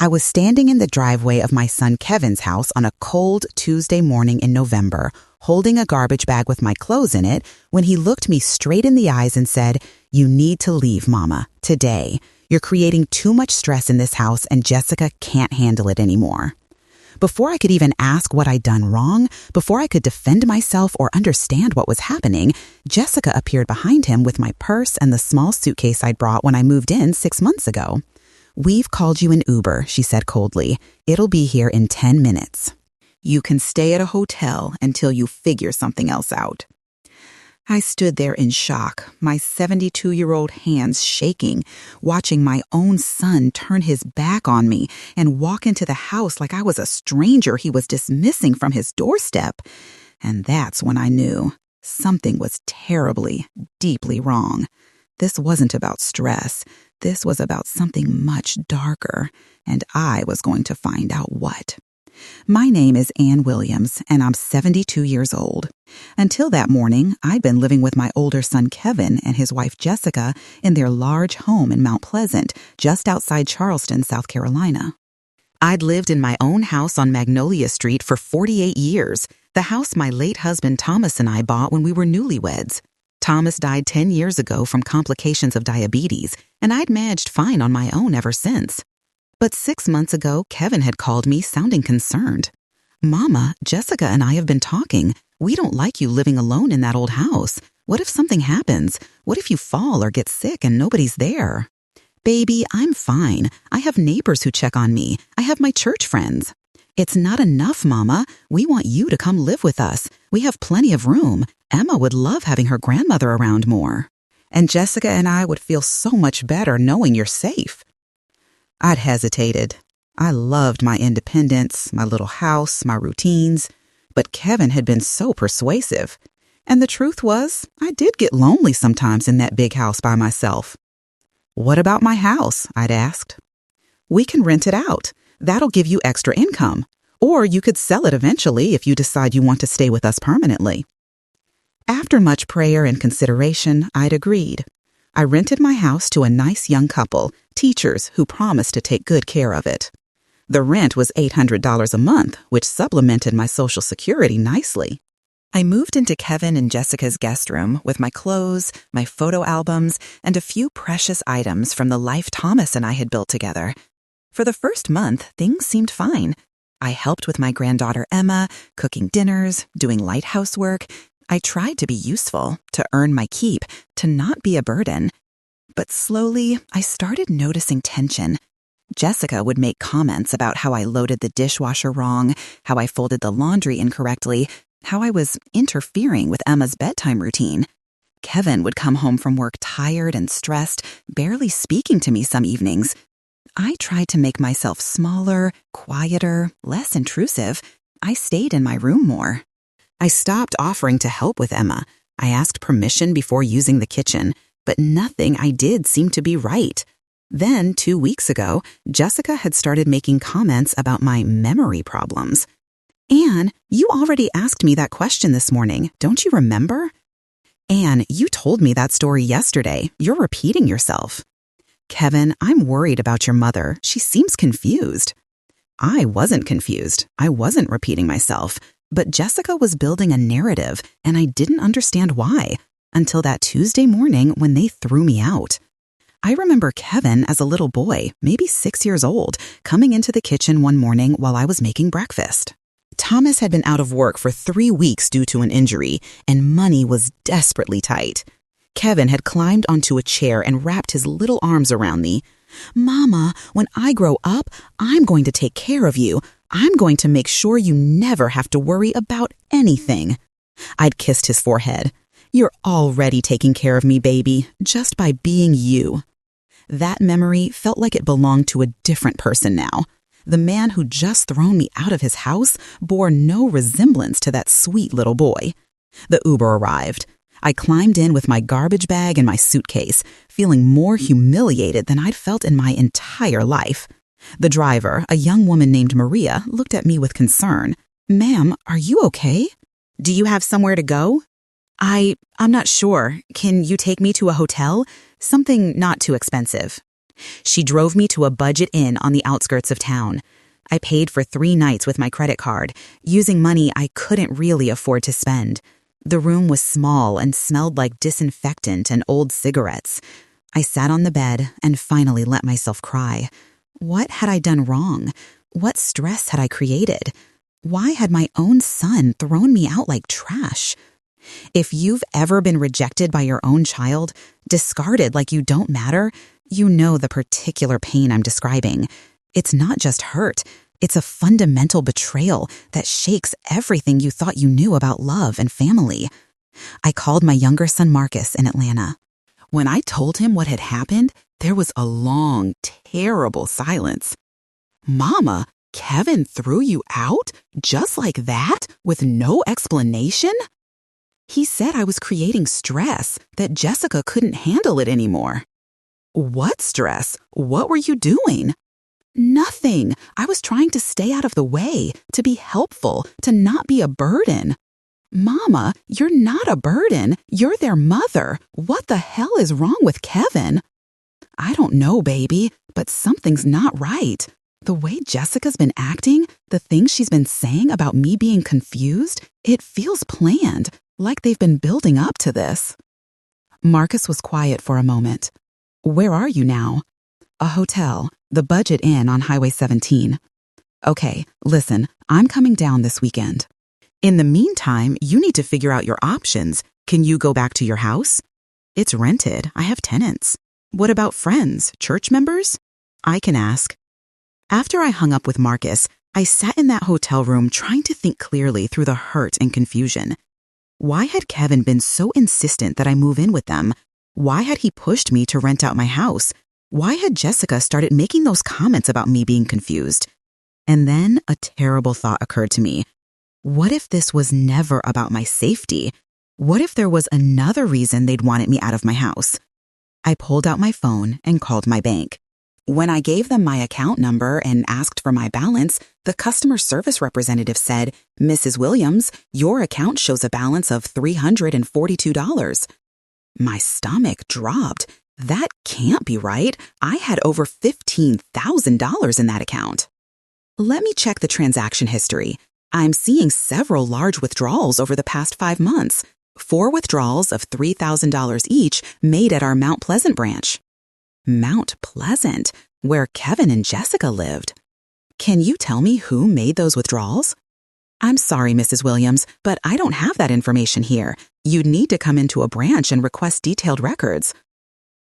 I was standing in the driveway of my son Kevin's house on a cold Tuesday morning in November, holding a garbage bag with my clothes in it, when he looked me straight in the eyes and said, "You need to leave, Mama, today. You're creating too much stress in this house and Jessica can't handle it anymore." Before I could even ask what I'd done wrong, before I could defend myself or understand what was happening, Jessica appeared behind him with my purse and the small suitcase I'd brought when I moved in 6 months ago. "We've called you an Uber," she said coldly. "It'll be here in 10 minutes. You can stay at a hotel until you figure something else out." I stood there in shock, my 72-year-old hands shaking, watching my own son turn his back on me and walk into the house like I was a stranger he was dismissing from his doorstep. And that's when I knew something was terribly, deeply wrong. This wasn't about stress. This was about something much darker, and I was going to find out what. My name is Ann Williams, and I'm 72 years old. Until that morning, I'd been living with my older son Kevin and his wife Jessica in their large home in Mount Pleasant, just outside Charleston, South Carolina. I'd lived in my own house on Magnolia Street for 48 years, the house my late husband Thomas and I bought when we were newlyweds. Thomas died 10 years ago from complications of diabetes, and I'd managed fine on my own ever since. But 6 months ago, Kevin had called me sounding concerned. "Mama, Jessica and I have been talking. We don't like you living alone in that old house. What if something happens? What if you fall or get sick and nobody's there?" "Baby, I'm fine. I have neighbors who check on me. I have my church friends." "It's not enough, Mama. We want you to come live with us. We have plenty of room. Emma would love having her grandmother around more. And Jessica and I would feel so much better knowing you're safe." I'd hesitated. I loved my independence, my little house, my routines, but Kevin had been so persuasive. And the truth was, I did get lonely sometimes in that big house by myself. "What about my house?" I'd asked. "We can rent it out. That'll give you extra income. Or you could sell it eventually if you decide you want to stay with us permanently." After much prayer and consideration, I'd agreed. I rented my house to a nice young couple, teachers who promised to take good care of it. The rent was $800 a month, which supplemented my Social Security nicely. I moved into Kevin and Jessica's guest room with my clothes, my photo albums, and a few precious items from the life Thomas and I had built together. For the first month, things seemed fine. I helped with my granddaughter Emma, cooking dinners, doing light housework. I tried to be useful, to earn my keep, to not be a burden. But slowly, I started noticing tension. Jessica would make comments about how I loaded the dishwasher wrong, how I folded the laundry incorrectly, how I was interfering with Emma's bedtime routine. Kevin would come home from work tired and stressed, barely speaking to me some evenings. I tried to make myself smaller, quieter, less intrusive. I stayed in my room more. I stopped offering to help with Emma. I asked permission before using the kitchen, but nothing I did seemed to be right. Then, 2 weeks ago, Jessica had started making comments about my memory problems. "Ann, you already asked me that question this morning. Don't you remember?" "Ann, you told me that story yesterday. You're repeating yourself." "Kevin, I'm worried about your mother. She seems confused." I wasn't confused. I wasn't repeating myself. But Jessica was building a narrative, and I didn't understand why, until that Tuesday morning when they threw me out. I remember Kevin as a little boy, maybe 6 years old, coming into the kitchen one morning while I was making breakfast. Thomas had been out of work for 3 weeks due to an injury, and money was desperately tight. Kevin had climbed onto a chair and wrapped his little arms around me. "Mama, when I grow up, I'm going to take care of you. I'm going to make sure you never have to worry about anything." I'd kissed his forehead. "You're already taking care of me, baby, just by being you." That memory felt like it belonged to a different person now. The man who'd just thrown me out of his house bore no resemblance to that sweet little boy. The Uber arrived. I climbed in with my garbage bag and my suitcase, feeling more humiliated than I'd felt in my entire life. The driver, a young woman named Maria, looked at me with concern. "Ma'am, are you okay? Do you have somewhere to go?" I'm not sure. Can you take me to a hotel? Something not too expensive." She drove me to a budget inn on the outskirts of town. I paid for 3 nights with my credit card, using money I couldn't really afford to spend. The room was small and smelled like disinfectant and old cigarettes. I sat on the bed and finally let myself cry. What had I done wrong? What stress had I created? Why had my own son thrown me out like trash? If you've ever been rejected by your own child, discarded like you don't matter, you know the particular pain I'm describing. It's not just hurt. It's a fundamental betrayal that shakes everything you thought you knew about love and family. I called my younger son Marcus in Atlanta. When I told him what had happened, there was a long, terrible silence. "Mama, Kevin threw you out? Just like that? With no explanation?" He said I was creating stress, that Jessica couldn't handle it anymore. "What stress? What were you doing?" "Nothing. I was trying to stay out of the way, to be helpful, to not be a burden." "Mama, you're not a burden. You're their mother. What the hell is wrong with Kevin?" "I don't know, baby, but something's not right. The way Jessica's been acting, the things she's been saying about me being confused, it feels planned, like they've been building up to this." Marcus was quiet for a moment. "Where are you now?" "A hotel, the Budget Inn on Highway 17. "Okay, listen, I'm coming down this weekend. In the meantime, you need to figure out your options. Can you go back to your house?" "It's rented. I have tenants." "What about friends, church members?" "I can ask." After I hung up with Marcus, I sat in that hotel room trying to think clearly through the hurt and confusion. Why had Kevin been so insistent that I move in with them? Why had he pushed me to rent out my house? Why had Jessica started making those comments about me being confused? And then a terrible thought occurred to me. What if this was never about my safety? What if there was another reason they'd wanted me out of my house? I pulled out my phone and called my bank. When I gave them my account number and asked for my balance, the customer service representative said, "Mrs. Williams, your account shows a balance of $342. My stomach dropped. That can't be right. I had over $15,000 in that account. Let me check the transaction history. I'm seeing several large withdrawals over the past 5 months. 4 withdrawals of $3,000 each made at our Mount Pleasant branch. Mount Pleasant, where Kevin and Jessica lived. Can you tell me who made those withdrawals? I'm sorry, Mrs. Williams, but I don't have that information here. You'd need to come into a branch and request detailed records.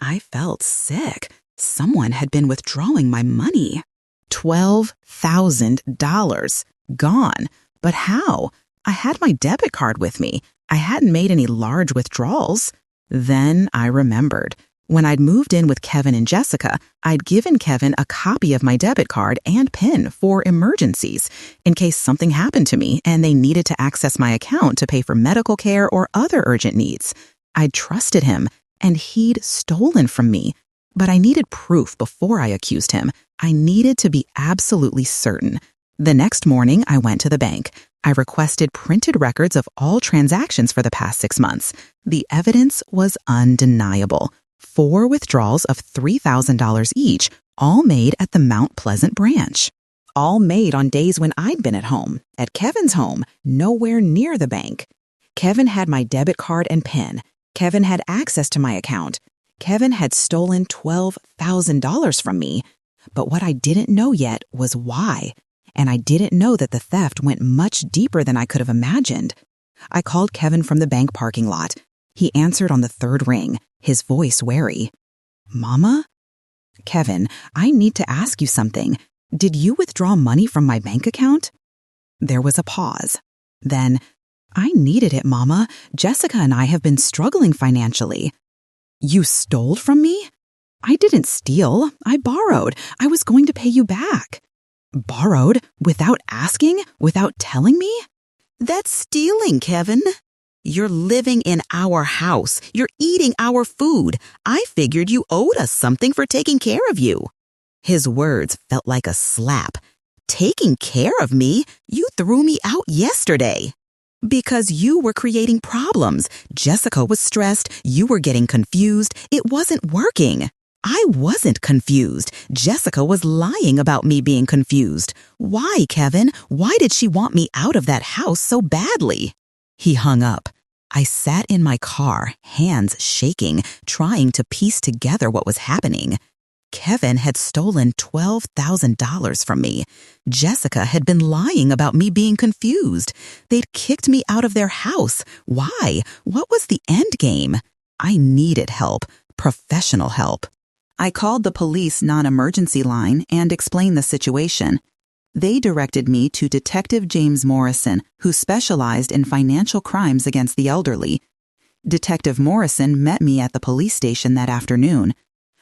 I felt sick. Someone had been withdrawing my money. $12,000 gone. But how? I had my debit card with me. I hadn't made any large withdrawals. Then I remembered. When I'd moved in with Kevin and Jessica, I'd given Kevin a copy of my debit card and PIN for emergencies, in case something happened to me and they needed to access my account to pay for medical care or other urgent needs. I'd trusted him, and he'd stolen from me. But I needed proof before I accused him. I needed to be absolutely certain. The next morning, I went to the bank. I requested printed records of all transactions for the past 6 months. The evidence was undeniable. 4 withdrawals of $3,000 each, all made at the Mount Pleasant branch. All made on days when I'd been at home, at Kevin's home, nowhere near the bank. Kevin had my debit card and PIN. Kevin had access to my account. Kevin had stolen $12,000 from me. But what I didn't know yet was why. And I didn't know that the theft went much deeper than I could have imagined. I called Kevin from the bank parking lot. He answered on the 3rd ring, his voice wary. "Mama?" "Kevin, I need to ask you something. Did you withdraw money from my bank account?" There was a pause. Then, "I needed it, Mama. Jessica and I have been struggling financially." "You stole from me?" "I didn't steal. I borrowed. I was going to pay you back." "Borrowed? Without asking? Without telling me?" "That's stealing, Kevin. You're living in our house. You're eating our food. I figured you owed us something for taking care of you." His words felt like a slap. "Taking care of me? You threw me out yesterday." "Because you were creating problems. Jessica was stressed. You were getting confused. It wasn't working." I wasn't confused. Jessica was lying about me being confused. Why, Kevin? Why did she want me out of that house so badly? He hung up. I sat in my car, hands shaking, trying to piece together what was happening. Kevin had stolen $12,000 from me. Jessica had been lying about me being confused. They'd kicked me out of their house. Why? What was the end game? I needed help, professional help. I called the police non-emergency line and explained the situation. They directed me to Detective James Morrison, who specialized in financial crimes against the elderly. Detective Morrison met me at the police station that afternoon.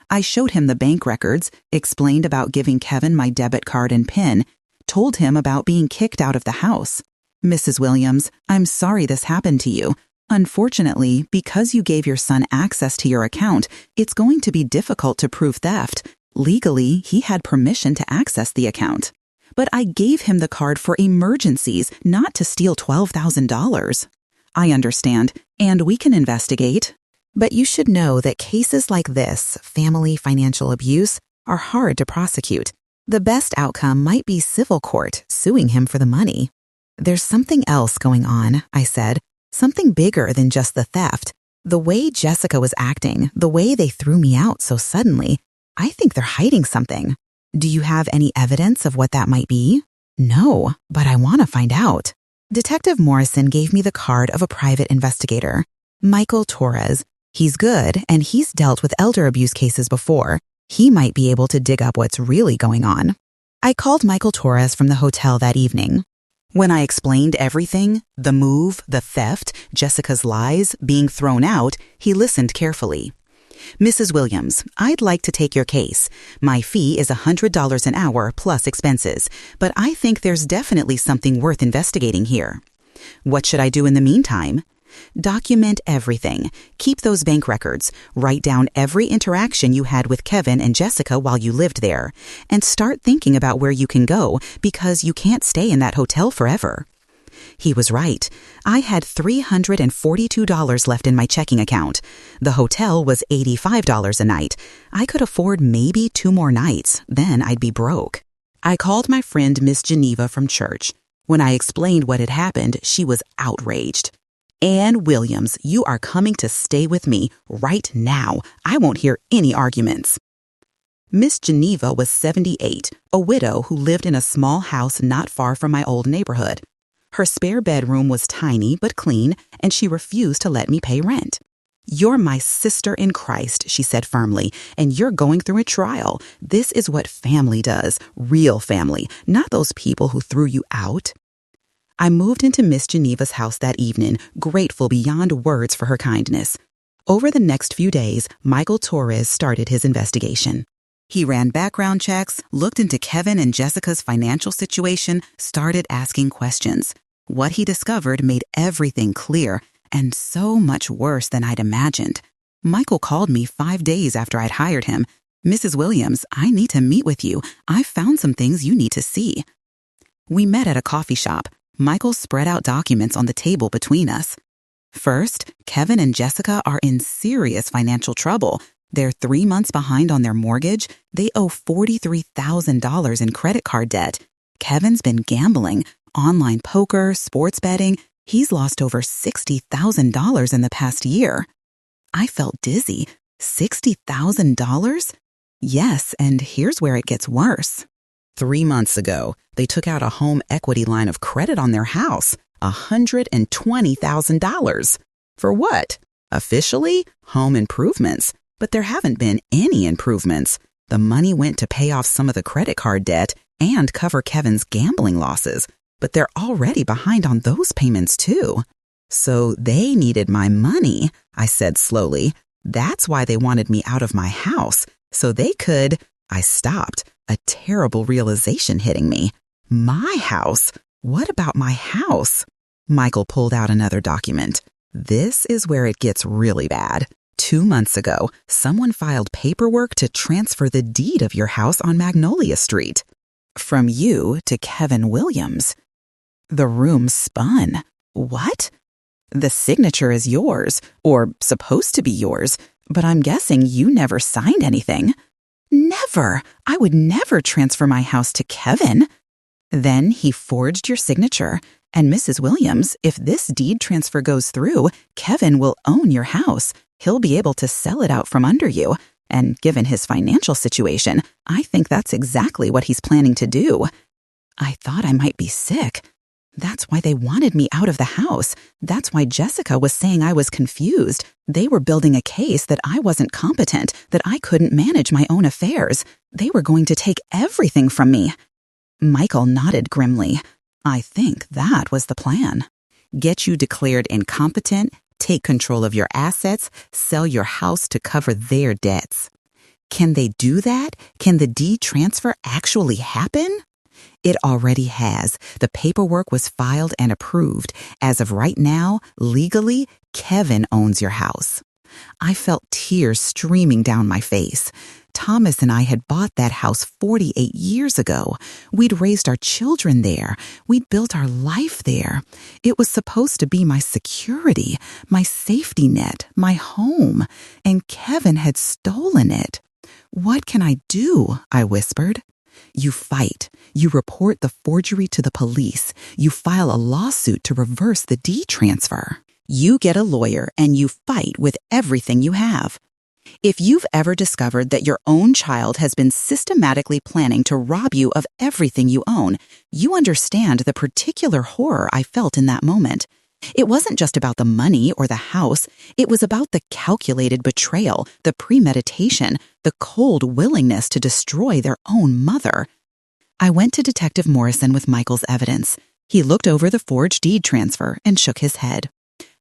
I showed him the bank records, explained about giving Kevin my debit card and PIN, told him about being kicked out of the house. Mrs. Williams, I'm sorry this happened to you. Unfortunately, because you gave your son access to your account, it's going to be difficult to prove theft. Legally, he had permission to access the account. But I gave him the card for emergencies, not to steal $12,000. I understand, and we can investigate. But you should know that cases like this, family financial abuse, are hard to prosecute. The best outcome might be civil court, suing him for the money. There's something else going on, I said. Something bigger than just the theft. The way Jessica was acting, the way they threw me out so suddenly, I think they're hiding something. Do you have any evidence of what that might be? No, but I want to find out. Detective Morrison gave me the card of a private investigator, Michael Torres. He's good, and he's dealt with elder abuse cases before. He might be able to dig up what's really going on. I called Michael Torres from the hotel that evening. When I explained everything, the move, the theft, Jessica's lies, being thrown out, he listened carefully. Mrs. Williams, I'd like to take your case. My fee is $100 an hour plus expenses, but I think there's definitely something worth investigating here. What should I do in the meantime? Document everything. Keep those bank records. Write down every interaction you had with Kevin and Jessica while you lived there. And start thinking about where you can go, because you can't stay in that hotel forever. He was right. I had $342 left in my checking account. The hotel was $85 a night. I could afford maybe 2 more nights, then I'd be broke. I called my friend Miss Geneva from church. When I explained what had happened, she was outraged. Ann Williams, you are coming to stay with me right now. I won't hear any arguments. Miss Geneva was 78, a widow who lived in a small house not far from my old neighborhood. Her spare bedroom was tiny but clean, and she refused to let me pay rent. You're my sister in Christ, she said firmly, and you're going through a trial. This is what family does, real family, not those people who threw you out. I moved into Miss Geneva's house that evening, grateful beyond words for her kindness. Over the next few days, Michael Torres started his investigation. He ran background checks, looked into Kevin and Jessica's financial situation, started asking questions. What he discovered made everything clear, and so much worse than I'd imagined. Michael called me 5 days after I'd hired him. Mrs. Williams, I need to meet with you. I've found some things you need to see. We met at a coffee shop. Michael spread out documents on the table between us. First, Kevin and Jessica are in serious financial trouble. They're 3 months behind on their mortgage. They owe $43,000 in credit card debt. Kevin's been gambling, online poker, sports betting. He's lost over $60,000 in the past year. I felt dizzy. $60,000? Yes, and here's where it gets worse. 3 months ago, they took out a home equity line of credit on their house, $120,000. For what? Officially, home improvements. But there haven't been any improvements. The money went to pay off some of the credit card debt and cover Kevin's gambling losses. But they're already behind on those payments too. So they needed my money, I said slowly. That's why they wanted me out of my house, so they could... I stopped, a terrible realization hitting me. My house? What about my house? Michael pulled out another document. This is where it gets really bad. 2 months ago, someone filed paperwork to transfer the deed of your house on Magnolia Street. From you to Kevin Williams. The room spun. What? The signature is yours, or supposed to be yours. But I'm guessing you never signed anything. Never. I would never transfer my house to Kevin. Then he forged your signature. And Mrs. Williams, if this deed transfer goes through, Kevin will own your house. He'll be able to sell it out from under you. And given his financial situation, I think that's exactly what he's planning to do. I thought I might be sick. That's why they wanted me out of the house. That's why Jessica was saying I was confused. They were building a case that I wasn't competent, that I couldn't manage my own affairs. They were going to take everything from me. Michael nodded grimly. I think that was the plan. Get you declared incompetent, take control of your assets, sell your house to cover their debts. Can they do that? Can the deed transfer actually happen? It already has. The paperwork was filed and approved. As of right now, legally, Kevin owns your house. I felt tears streaming down my face. Thomas and I had bought that house 48 years ago. We'd raised our children there. We'd built our life there. It was supposed to be my security, my safety net, my home. And Kevin had stolen it. What can I do? I whispered. You fight. You report the forgery to the police. You file a lawsuit to reverse the deed transfer. You get a lawyer and you fight with everything you have. If you've ever discovered that your own child has been systematically planning to rob you of everything you own, you understand the particular horror I felt in that moment. It wasn't just about the money or the house. It was about the calculated betrayal, the premeditation, the cold willingness to destroy their own mother. I went to Detective Morrison with Michael's evidence. He looked over the forged deed transfer and shook his head.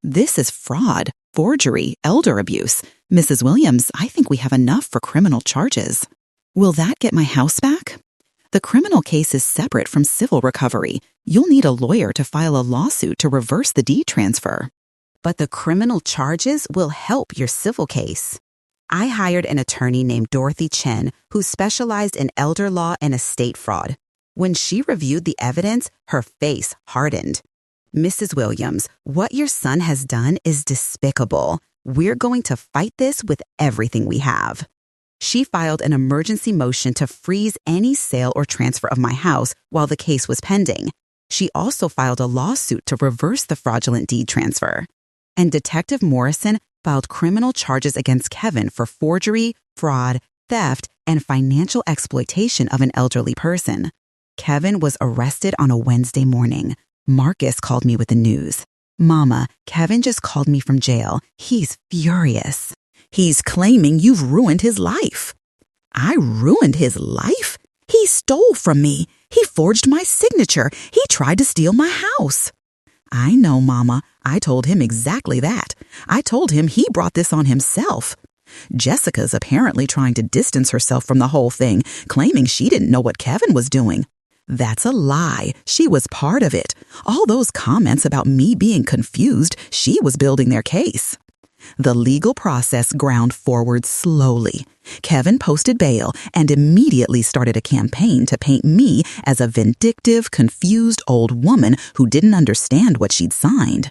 This is fraud, forgery, elder abuse. Mrs. Williams, I think we have enough for criminal charges. Will that get my house back? The criminal case is separate from civil recovery. You'll need a lawyer to file a lawsuit to reverse the deed transfer. But the criminal charges will help your civil case. I hired an attorney named Dorothy Chen who specialized in elder law and estate fraud. When she reviewed the evidence, her face hardened. Mrs. Williams, what your son has done is despicable. We're going to fight this with everything we have. She filed an emergency motion to freeze any sale or transfer of my house while the case was pending. She also filed a lawsuit to reverse the fraudulent deed transfer. And Detective Morrison filed criminal charges against Kevin for forgery, fraud, theft, and financial exploitation of an elderly person. Kevin was arrested on a Wednesday morning. Marcus called me with the news. Mama, Kevin just called me from jail. He's furious. He's claiming you've ruined his life. I ruined his life? He stole from me. He forged my signature. He tried to steal my house. I know, Mama. I told him exactly that. I told him he brought this on himself. Jessica's apparently trying to distance herself from the whole thing, claiming she didn't know what Kevin was doing. That's a lie. She was part of it. All those comments about me being confused, she was building their case. The legal process ground forward slowly. Kevin posted bail and immediately started a campaign to paint me as a vindictive, confused old woman who didn't understand what she'd signed.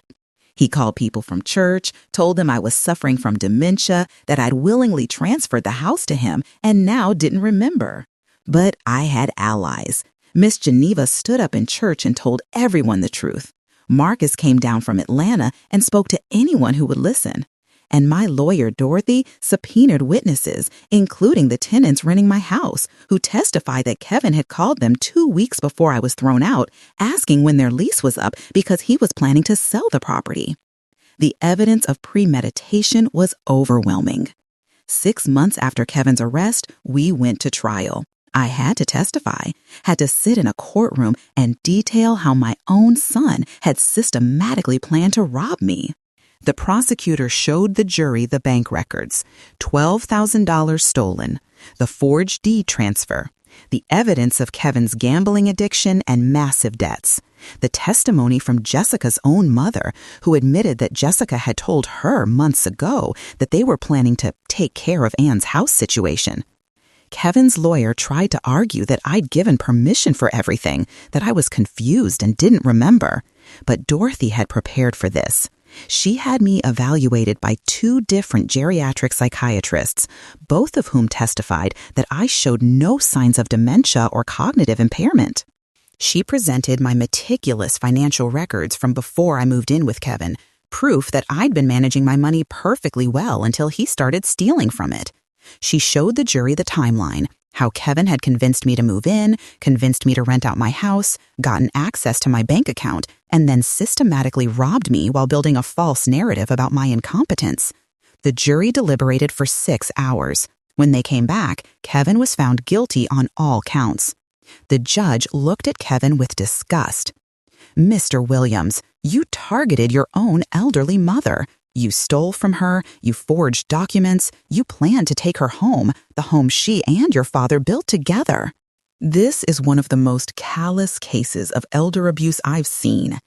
He called people from church, told them I was suffering from dementia, that I'd willingly transferred the house to him and now didn't remember. But I had allies. Miss Geneva stood up in church and told everyone the truth. Marcus came down from Atlanta and spoke to anyone who would listen. And my lawyer, Dorothy, subpoenaed witnesses, including the tenants renting my house, who testified that Kevin had called them 2 weeks before I was thrown out, asking when their lease was up because he was planning to sell the property. The evidence of premeditation was overwhelming. 6 months after Kevin's arrest, we went to trial. I had to testify, had to sit in a courtroom and detail how my own son had systematically planned to rob me. The prosecutor showed the jury the bank records, $12,000 stolen, the forged deed transfer, the evidence of Kevin's gambling addiction and massive debts, the testimony from Jessica's own mother, who admitted that Jessica had told her months ago that they were planning to take care of Anne's house situation. Kevin's lawyer tried to argue that I'd given permission for everything, that I was confused and didn't remember. But Dorothy had prepared for this. She had me evaluated by 2 different geriatric psychiatrists, both of whom testified that I showed no signs of dementia or cognitive impairment. She presented my meticulous financial records from before I moved in with Kevin, proof that I'd been managing my money perfectly well until he started stealing from it. She showed the jury the timeline, how Kevin had convinced me to move in, convinced me to rent out my house, gotten access to my bank account, and then systematically robbed me while building a false narrative about my incompetence. The jury deliberated for 6 hours. When they came back, Kevin was found guilty on all counts. The judge looked at Kevin with disgust. "Mr. Williams, you targeted your own elderly mother. You stole from her, you forged documents, you planned to take her home, the home she and your father built together." This is one of the most callous cases of elder abuse I've seen.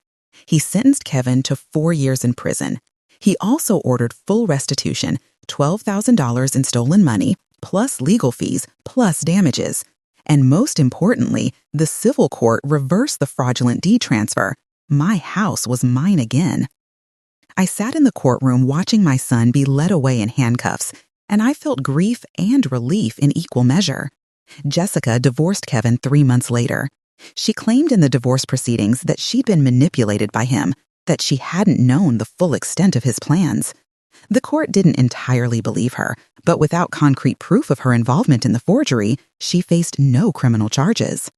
He sentenced Kevin to 4 years in prison. He also ordered full restitution, $12,000 in stolen money, plus legal fees, plus damages. And most importantly, the civil court reversed the fraudulent deed transfer. My house was mine again. I sat in the courtroom watching my son be led away in handcuffs, and I felt grief and relief in equal measure. Jessica divorced Kevin 3 months later. She claimed in the divorce proceedings that she'd been manipulated by him, that she hadn't known the full extent of his plans. The court didn't entirely believe her, but without concrete proof of her involvement in the forgery, she faced no criminal charges.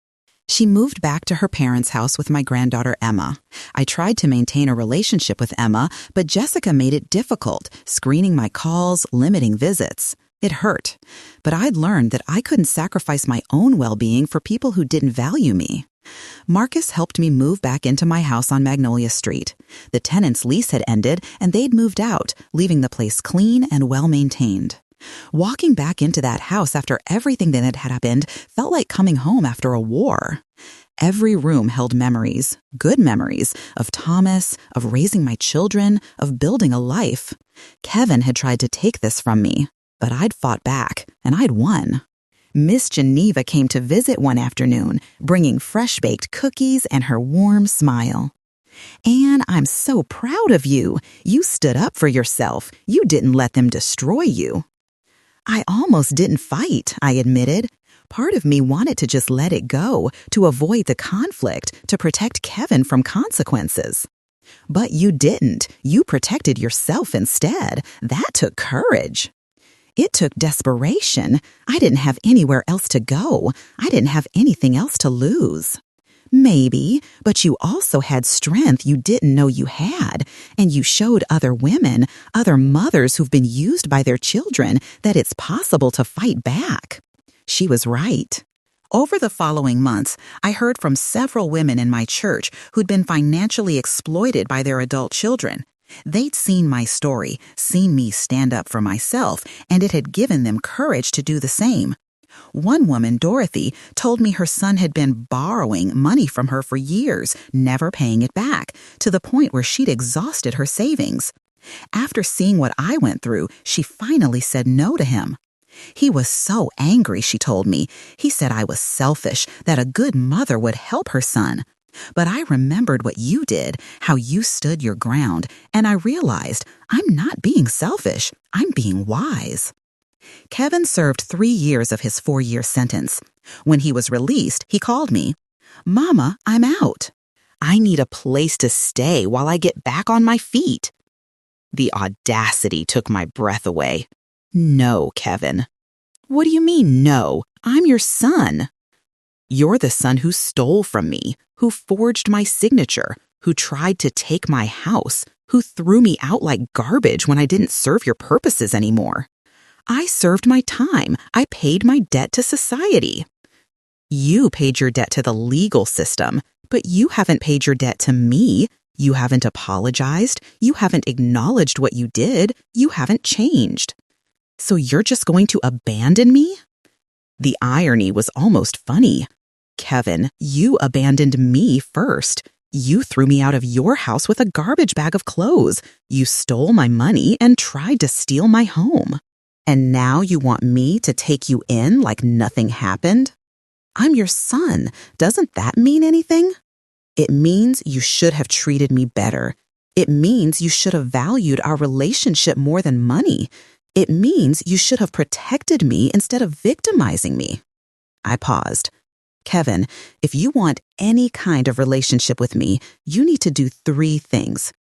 She moved back to her parents' house with my granddaughter Emma. I tried to maintain a relationship with Emma, but Jessica made it difficult, screening my calls, limiting visits. It hurt, but I'd learned that I couldn't sacrifice my own well-being for people who didn't value me. Marcus helped me move back into my house on Magnolia Street. The tenant's lease had ended, and they'd moved out, leaving the place clean and well-maintained. Walking back into that house after everything that had happened felt like coming home after a war. Every room held memories, good memories, of Thomas, of raising my children, of building a life. Kevin had tried to take this from me, but I'd fought back, and I'd won. Miss Geneva came to visit one afternoon, bringing fresh-baked cookies and her warm smile. "Anne, I'm so proud of you. You stood up for yourself. You didn't let them destroy you." I almost didn't fight, I admitted. Part of me wanted to just let it go, to avoid the conflict, to protect Kevin from consequences. But you didn't. You protected yourself instead. That took courage. It took desperation. I didn't have anywhere else to go. I didn't have anything else to lose. Maybe, but you also had strength you didn't know you had, and you showed other women, other mothers who've been used by their children, that it's possible to fight back. She was right. Over the following months, I heard from several women in my church who'd been financially exploited by their adult children. They'd seen my story, seen me stand up for myself, and it had given them courage to do the same. One woman, Dorothy, told me her son had been borrowing money from her for years, never paying it back, to the point where she'd exhausted her savings. After seeing what I went through, she finally said no to him. He was so angry, she told me. He said I was selfish, that a good mother would help her son. But I remembered what you did, how you stood your ground, and I realized I'm not being selfish, I'm being wise. Kevin served 3 years of his 4-year sentence. When he was released, he called me. "Mama, I'm out. I need a place to stay while I get back on my feet." The audacity took my breath away. "No, Kevin." "What do you mean, no? I'm your son." "You're the son who stole from me, who forged my signature, who tried to take my house, who threw me out like garbage when I didn't serve your purposes anymore. I served my time. I paid my debt to society." "You paid your debt to the legal system, but you haven't paid your debt to me. You haven't apologized. You haven't acknowledged what you did. You haven't changed. So you're just going to abandon me?" The irony was almost funny. "Kevin, you abandoned me first. You threw me out of your house with a garbage bag of clothes. You stole my money and tried to steal my home. And now you want me to take you in like nothing happened? I'm your son. Doesn't that mean anything? It means you should have treated me better. It means you should have valued our relationship more than money. It means you should have protected me instead of victimizing me. I paused. Kevin, if you want any kind of relationship with me, you need to do 3 things.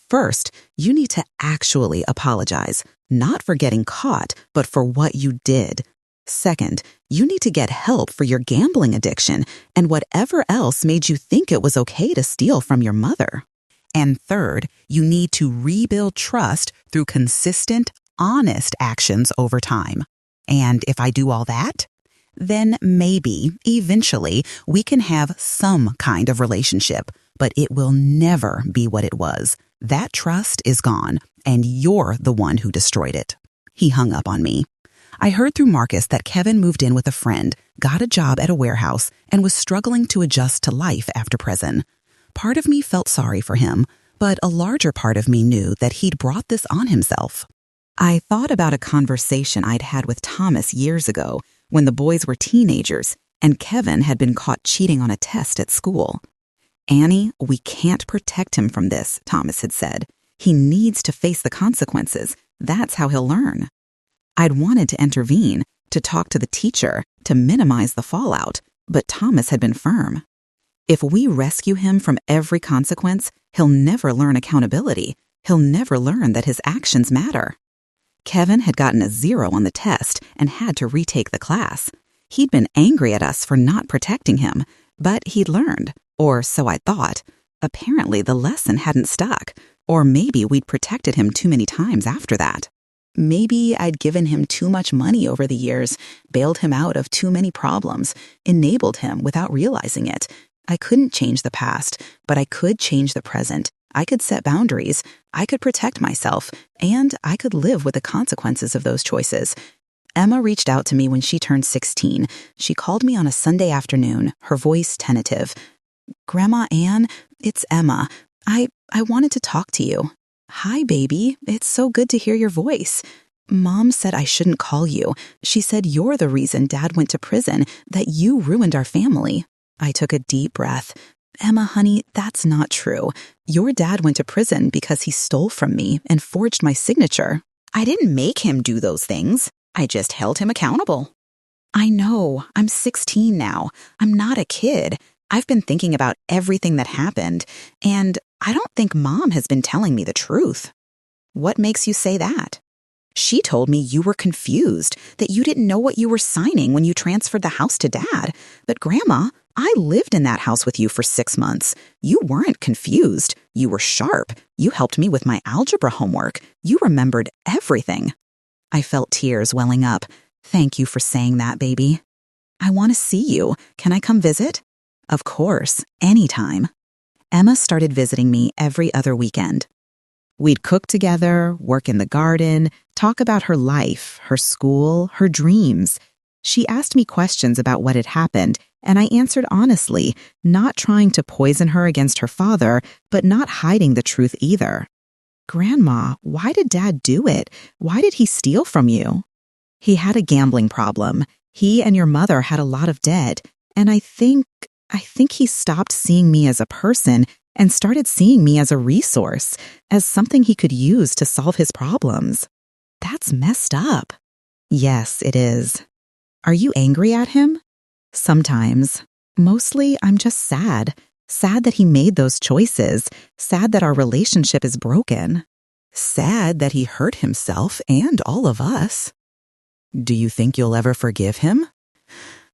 First, you need to actually apologize, not for getting caught, but for what you did. Second, you need to get help for your gambling addiction and whatever else made you think it was okay to steal from your mother. And third, you need to rebuild trust through consistent, honest actions over time. And if I do all that, then maybe, eventually, we can have some kind of relationship, but it will never be what it was. That trust is gone, and you're the one who destroyed it. He hung up on me. I heard through Marcus that Kevin moved in with a friend, got a job at a warehouse, and was struggling to adjust to life after prison. Part of me felt sorry for him, but a larger part of me knew that he'd brought this on himself. I thought about a conversation I'd had with Thomas years ago when the boys were teenagers and Kevin had been caught cheating on a test at school. Annie, we can't protect him from this, Thomas had said. He needs to face the consequences. That's how he'll learn. I'd wanted to intervene, to talk to the teacher, to minimize the fallout, but Thomas had been firm. If we rescue him from every consequence, he'll never learn accountability. He'll never learn that his actions matter. Kevin had gotten a 0 on the test and had to retake the class. He'd been angry at us for not protecting him, but he'd learned, or so I thought. Apparently the lesson hadn't stuck, or maybe we'd protected him too many times after that. Maybe I'd given him too much money over the years, bailed him out of too many problems, enabled him without realizing it. I couldn't change the past, but I could change the present. I could set boundaries, I could protect myself, and I could live with the consequences of those choices. Emma reached out to me when she turned 16. She called me on a Sunday afternoon, her voice tentative. "Grandma Ann, it's Emma. I wanted to talk to you." "Hi, baby. It's so good to hear your voice. Mom said I shouldn't call you. She said you're the reason Dad went to prison, that you ruined our family." I took a deep breath. "Emma, honey, that's not true. Your dad went to prison because he stole from me and forged my signature. I didn't make him do those things. I just held him accountable." "I know. I'm 16 now. I'm not a kid. I've been thinking about everything that happened, and I don't think Mom has been telling me the truth." "What makes you say that?" "She told me you were confused, that you didn't know what you were signing when you transferred the house to Dad. But Grandma, I lived in that house with you for 6 months. You weren't confused. You were sharp. You helped me with my algebra homework. You remembered everything." I felt tears welling up. "Thank you for saying that, baby." "I want to see you. Can I come visit?" "Of course, anytime." Emma started visiting me every other weekend. We'd cook together, work in the garden, talk about her life, her school, her dreams. She asked me questions about what had happened, and I answered honestly, not trying to poison her against her father, but not hiding the truth either. "Grandma, why did Dad do it? Why did he steal from you?" "He had a gambling problem. He and your mother had a lot of debt, and I think he stopped seeing me as a person and started seeing me as a resource, as something he could use to solve his problems." "That's messed up." "Yes, it is." "Are you angry at him?" "Sometimes. Mostly, I'm just sad. Sad that he made those choices. Sad that our relationship is broken. Sad that he hurt himself and all of us." "Do you think you'll ever forgive him?"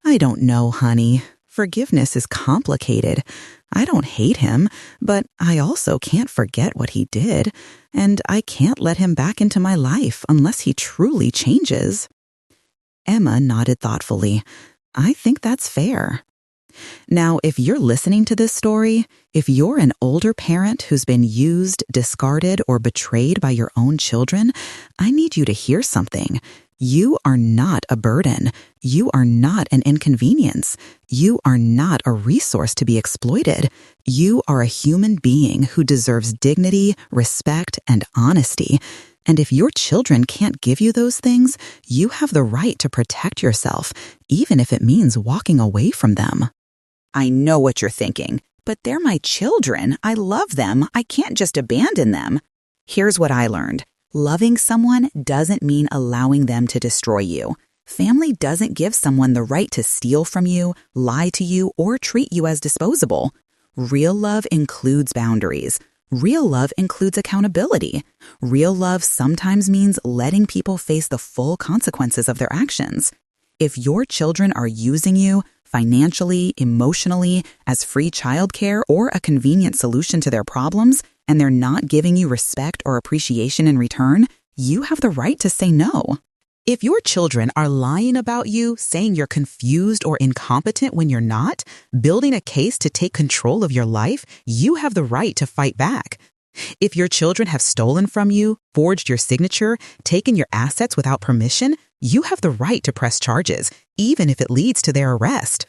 "I don't know, honey. Forgiveness is complicated. I don't hate him, but I also can't forget what he did, and I can't let him back into my life unless he truly changes." Emma nodded thoughtfully. "I think that's fair." Now, if you're listening to this story, if you're an older parent who's been used, discarded, or betrayed by your own children, I need you to hear something. You are not a burden. You are not an inconvenience. You are not a resource to be exploited. You are a human being who deserves dignity, respect, and honesty. And if your children can't give you those things, you have the right to protect yourself, even if it means walking away from them. I know what you're thinking, But they're my children. I love them. I can't just abandon them. Here's what I learned. Loving someone doesn't mean allowing them to destroy you. Family doesn't give someone the right to steal from you, lie to you, or treat you as disposable. Real love includes boundaries. Real love includes accountability. Real love sometimes means letting people face the full consequences of their actions. If your children are using you financially, emotionally, as free childcare or a convenient solution to their problems, and they're not giving you respect or appreciation in return, you have the right to say no. If your children are lying about you, saying you're confused or incompetent when you're not, building a case to take control of your life, you have the right to fight back. If your children have stolen from you, forged your signature, taken your assets without permission, you have the right to press charges, even if it leads to their arrest.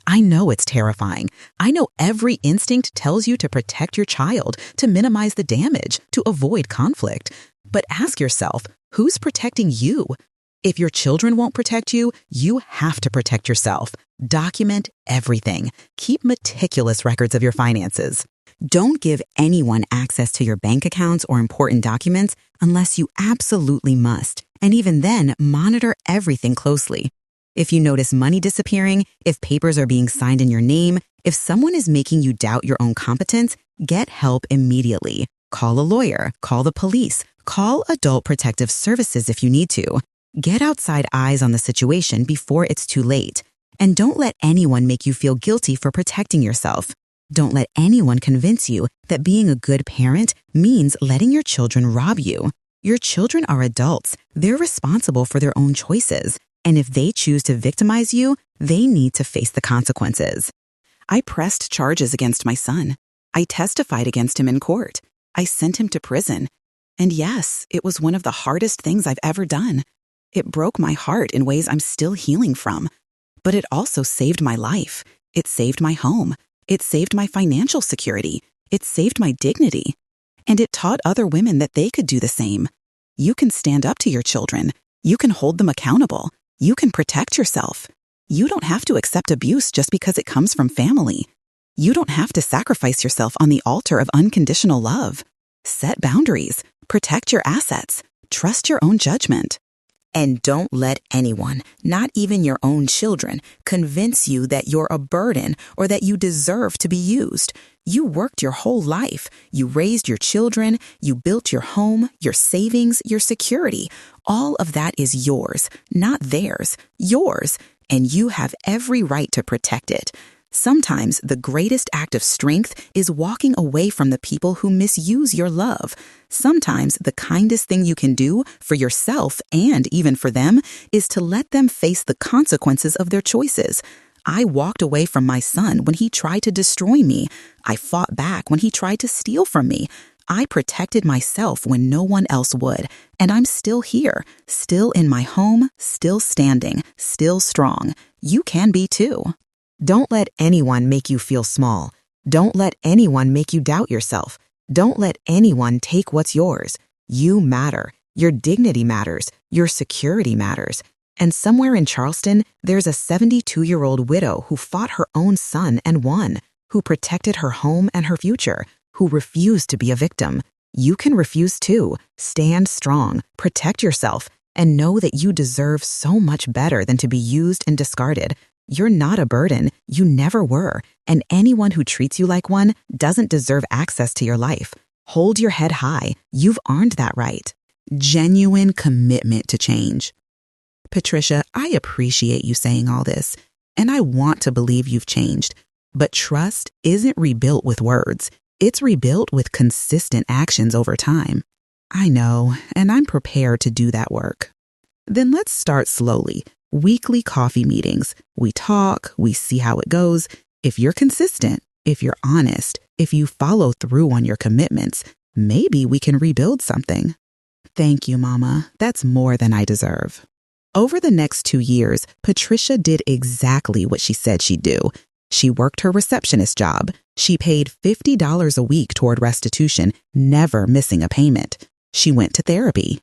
I know it's terrifying. I know every instinct tells you to protect your child, to minimize the damage, to avoid conflict. But ask yourself, who's protecting you? If your children won't protect you, you have to protect yourself. Document everything. Keep meticulous records of your finances. Don't give anyone access to your bank accounts or important documents unless you absolutely must. And even then, monitor everything closely. If you notice money disappearing, if papers are being signed in your name, if someone is making you doubt your own competence, get help immediately. Call a lawyer, call the police, call Adult Protective Services if you need to. Get outside eyes on the situation before it's too late. And don't let anyone make you feel guilty for protecting yourself. Don't let anyone convince you that being a good parent means letting your children rob you. Your children are adults. They're responsible for their own choices. And if they choose to victimize you, they need to face the consequences. I pressed charges against my son. I testified against him in court. I sent him to prison. And yes, it was one of the hardest things I've ever done. It broke my heart in ways I'm still healing from. But it also saved my life. It saved my home. It saved my financial security. It saved my dignity. And it taught other women that they could do the same. You can stand up to your children. You can hold them accountable. You can protect yourself. You don't have to accept abuse just because it comes from family. You don't have to sacrifice yourself on the altar of unconditional love. Set boundaries. Protect your assets. Trust your own judgment. And don't let anyone, not even your own children, convince you that you're a burden or that you deserve to be used. You worked your whole life. You raised your children. You built your home, your savings, your security. All of that is yours, not theirs, yours. And you have every right to protect it. Sometimes the greatest act of strength is walking away from the people who misuse your love. Sometimes the kindest thing you can do for yourself and even for them is to let them face the consequences of their choices. I walked away from my son when he tried to destroy me. I fought back when he tried to steal from me. I protected myself when no one else would. And I'm still here, still in my home, still standing, still strong. You can be too. Don't let anyone make you feel small. Don't let anyone make you doubt yourself. Don't let anyone take what's yours. You matter. Your dignity matters. Your security matters. And somewhere in Charleston, there's a 72-year-old widow who fought her own son and won, who protected her home and her future, who refused to be a victim. You can refuse too. Stand strong, protect yourself, and know that you deserve so much better than to be used and discarded. You're not a burden. You never were. And anyone who treats you like one doesn't deserve access to your life. Hold your head high. You've earned that right. Genuine commitment to change. Patricia, I appreciate you saying all this, and I want to believe you've changed. But trust isn't rebuilt with words. It's rebuilt with consistent actions over time. I know, and I'm prepared to do that work. Then let's start slowly. Weekly coffee meetings. We talk, we see how it goes. If you're consistent, if you're honest, if you follow through on your commitments, maybe we can rebuild something. Thank you, Mama. That's more than I deserve. Over the next 2 years, Patricia did exactly what she said she'd do. She worked her receptionist job. She paid $50 a week toward restitution, never missing a payment. She went to therapy.